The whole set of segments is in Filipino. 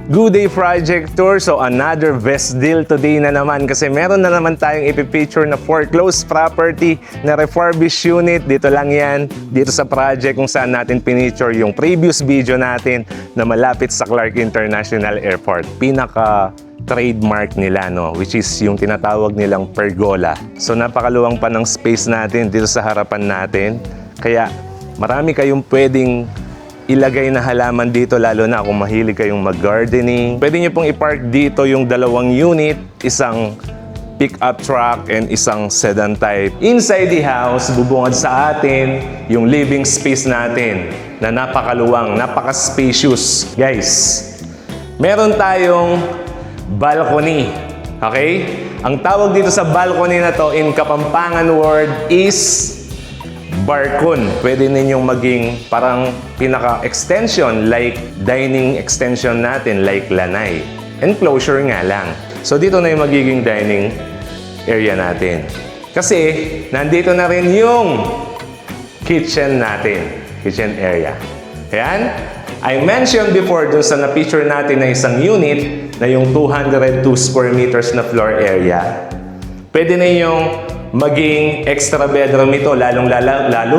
Good day project tour. So another best deal today na naman kasi meron na naman tayong ipipicture na foreclosed property na refurbished unit. Dito lang yan, dito sa project kung saan natin pinicture yung previous video natin na malapit sa Clark International Airport. Pinaka trademark nila, no, which is yung tinatawag nilang pergola. So napakaluwang pa ng space natin dito sa harapan natin. Kaya marami kayong pwedeng ilagay na halaman dito, lalo na kung mahilig kayong mag-gardening. Pwede nyo pong i-park dito yung dalawang unit, isang pick-up truck and isang sedan type. Inside the house, bubungad sa atin yung living space natin na napakaluwang, napaka-spacious. Guys, meron tayong balcony. Okay? Ang tawag dito sa balcony na to in Kapampangan word is balcony. Pwede ninyong maging parang pinaka-extension like dining extension natin like lanay. Enclosure nga lang. So dito na yung magiging dining area natin. Kasi nandito na rin yung kitchen natin. Kitchen area. Ayan. I mentioned before dun sa na-picture natin na isang unit na yung 202 square meters na floor area. Pwede na yung maging extra bedroom ito, lalo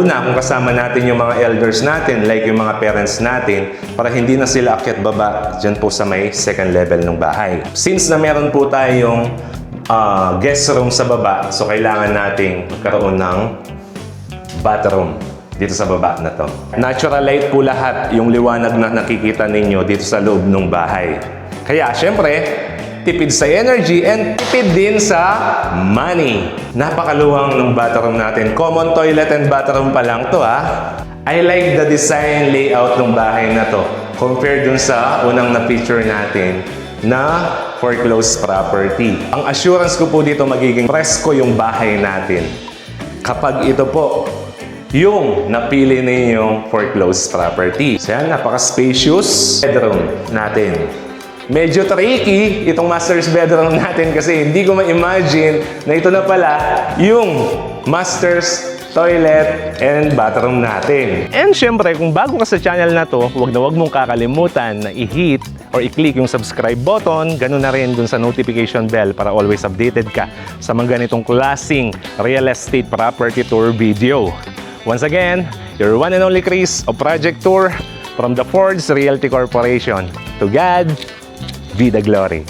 na kung kasama natin yung mga elders natin, like yung mga parents natin, para hindi na sila akyat baba dyan po sa may second level ng bahay. Since na meron po tayong guest room sa baba, so kailangan nating magkaroon ng bathroom dito sa baba na to. Natural light po lahat yung liwanag na nakikita ninyo dito sa loob ng bahay. Kaya syempre, tipid sa energy and tipid din sa money. Napakaluwang ng bathroom natin. Common toilet and bathroom pa lang to, ha. I like the design layout ng bahay na to compared dun sa unang na-picture natin na foreclosed property. Ang assurance ko po dito magiging presko yung bahay natin kapag ito po yung napili ninyong foreclosed property. So yan, napaka-spacious bedroom natin. Medyo tricky itong master's bedroom natin kasi hindi ko ma-imagine na ito na pala yung master's toilet and bathroom natin. And syempre, kung bago ka sa channel na to, huwag mong kakalimutan na i-hit or i-click yung subscribe button, ganun na rin dun sa notification bell para always updated ka sa mga ganitong klaseng real estate property tour video. Once again, your one and only Chris of Project Tour from the Forge Realty Corporation. To God be the glory.